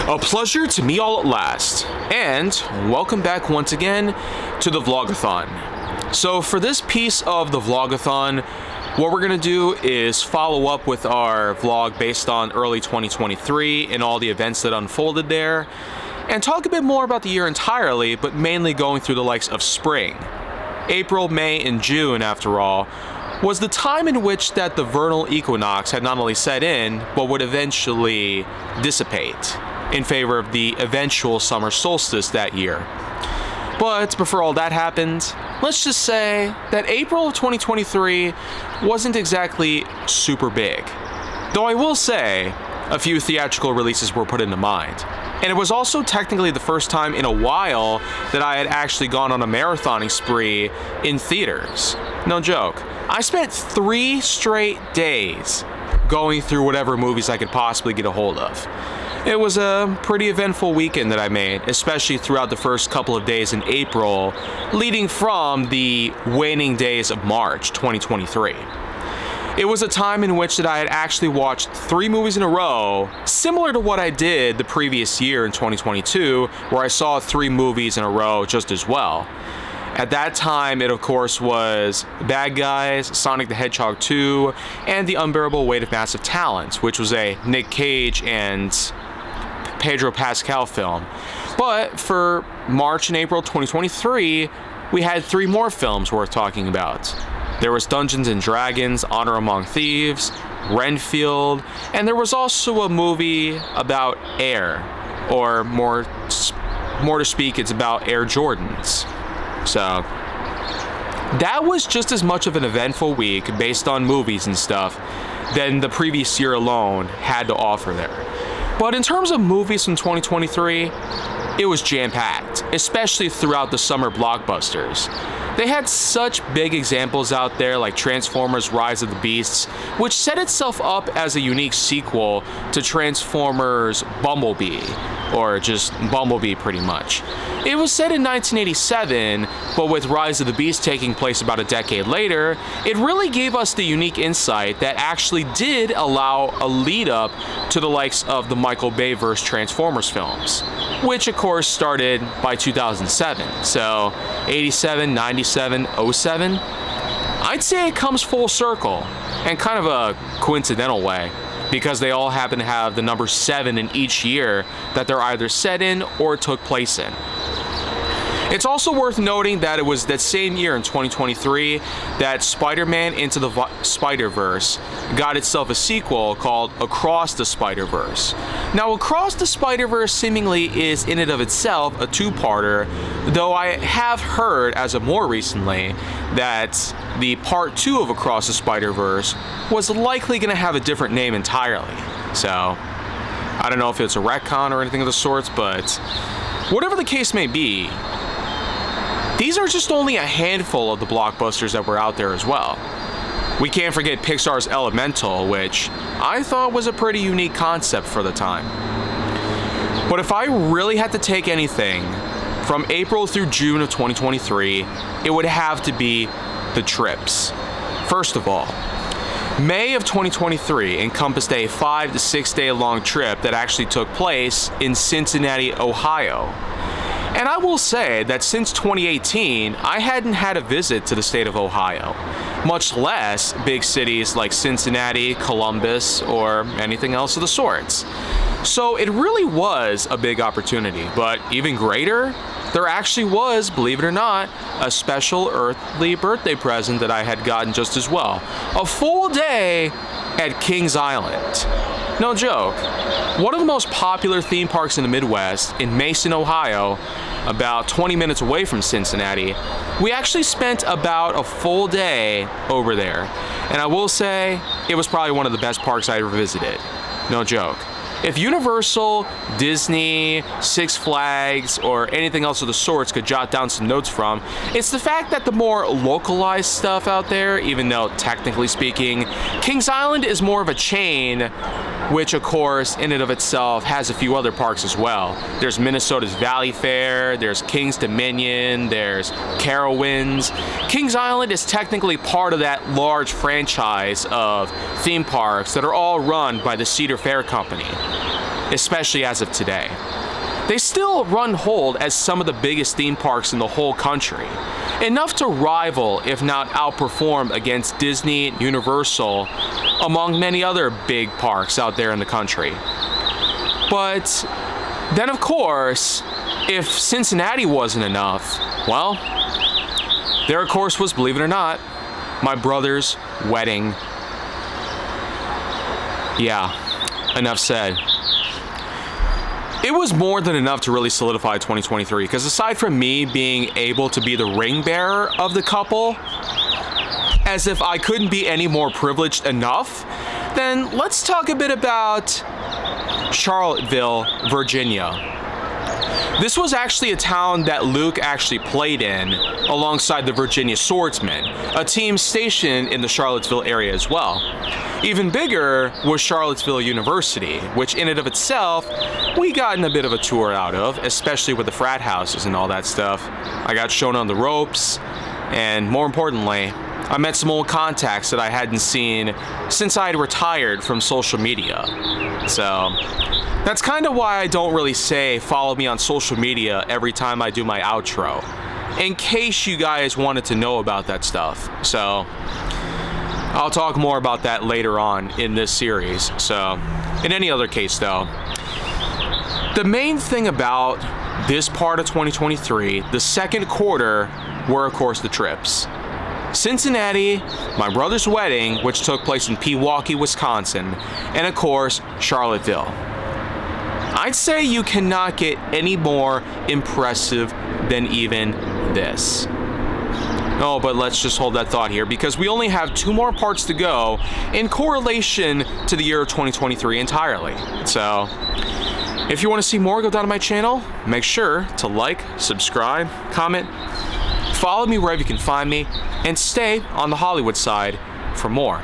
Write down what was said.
A pleasure to meet all at last, and welcome back once again to the Vlog-A-Thon. So for this piece of the Vlog-A-Thon, what we're gonna do is follow up with our vlog based on early 2023 and all the events that unfolded there, and talk a bit more about the year entirely, but mainly going through the likes of spring. April, May, and June, after all, was the time in which that the vernal equinox had not only set in, but would eventually dissipate in favor of the eventual summer solstice that year. But before all that happened, let's just say that April of 2023 wasn't exactly super big. Though I will say, a few theatrical releases were put into mind. And it was also technically the first time in a while that I had actually gone on a marathoning spree in theaters. No joke. I spent 3 straight days going through whatever movies I could possibly get a hold of. It was a pretty eventful weekend that I made, especially throughout the first couple of days in April, leading from the waning days of March 2023. It was a time in which that I had actually watched 3 movies in a row, similar to what I did the previous year in 2022, where I saw 3 movies in a row just as well. At that time, it of course was Bad Guys, Sonic the Hedgehog 2, and The Unbearable Weight of Massive Talent, which was a Nick Cage and Pedro Pascal film. But for March and April 2023, we had 3 more films worth talking about. There was Dungeons and Dragons, Honor Among Thieves, Renfield, and there was also a movie about Air, or more to speak, it's about Air Jordans. So that was just as much of an eventful week based on movies and stuff than the previous year alone had to offer there. But in terms of movies from 2023, it was jam-packed, especially throughout the summer blockbusters. They had such big examples out there like Transformers Rise of the Beasts, which set itself up as a unique sequel to Transformers Bumblebee, or just Bumblebee pretty much. It was set in 1987, but with Rise of the Beast taking place about a decade later, it really gave us the unique insight that actually did allow a lead up to the likes of the Michael Bay-verse Transformers films, which of course started by 2007, so 87, 97, 07. I'd say it comes full circle, and kind of a coincidental way, because they all happen to have the number 7 in each year that they're either set in or took place in. It's also worth noting that it was that same year in 2023 that Spider-Man Into the Spider-Verse got itself a sequel called Across the Spider-Verse. Now, Across the Spider-Verse seemingly is in and of itself a 2-parter, though I have heard as of more recently that the part 2 of Across the Spider-Verse was likely going to have a different name entirely. So, I don't know if it's a retcon or anything of the sorts, but whatever the case may be, these are just only a handful of the blockbusters that were out there as well. We can't forget Pixar's Elemental, which I thought was a pretty unique concept for the time. But if I really had to take anything from April through June of 2023, it would have to be the trips. First of all, May of 2023 encompassed a 5 to 6 day long trip that actually took place in Cincinnati, Ohio. And I will say that since 2018, I hadn't had a visit to the state of Ohio, much less big cities like Cincinnati, Columbus, or anything else of the sorts. So it really was a big opportunity, but even greater, there actually was, believe it or not, a special earthly birthday present that I had gotten just as well. A full day at Kings Island. No joke. One of the most popular theme parks in the Midwest, in Mason, Ohio, about 20 minutes away from Cincinnati, we actually spent about a full day over there. And I will say, it was probably one of the best parks I ever visited. No joke. If Universal, Disney, Six Flags, or anything else of the sorts could jot down some notes from, it's the fact that the more localized stuff out there, even though technically speaking, Kings Island is more of a chain, which of course in and of itself has a few other parks as well. There's Minnesota's Valley Fair, there's King's Dominion, there's Carowinds. Kings Island is technically part of that large franchise of theme parks that are all run by the Cedar Fair Company. especially as of today. They still run hold as some of the biggest theme parks in the whole country, enough to rival, if not outperform, against Disney, Universal, among many other big parks out there in the country. But then, of course, if Cincinnati wasn't enough, well, there of course was, believe it or not, my brother's wedding. Yeah, enough said. It was more than enough to really solidify 2023, because aside from me being able to be the ring bearer of the couple, as if I couldn't be any more privileged enough, then let's talk a bit about Charlottesville, Virginia. This was actually a town that Luke actually played in alongside the Virginia Swordsmen, a team stationed in the Charlottesville area as well. Even bigger was Charlottesville University, which in and of itself, we gotten a bit of a tour out of, especially with the frat houses and all that stuff. I got shown on the ropes, and more importantly, I met some old contacts that I hadn't seen since I had retired from social media. So that's kind of why I don't really say follow me on social media every time I do my outro, in case you guys wanted to know about that stuff. So I'll talk more about that later on in this series. So in any other case though, the main thing about this part of 2023, the second quarter, were of course the trips. Cincinnati, my brother's wedding, which took place in Pewaukee, Wisconsin, and of course, Charlottesville. I'd say you cannot get any more impressive than even this. Oh, but let's just hold that thought here, because we only have 2 more parts to go in correlation to the year of 2023 entirely. So if you want to see more, go down to my channel. Make sure to like, subscribe, comment, follow me wherever you can find me, and stay on the Hollywood side for more.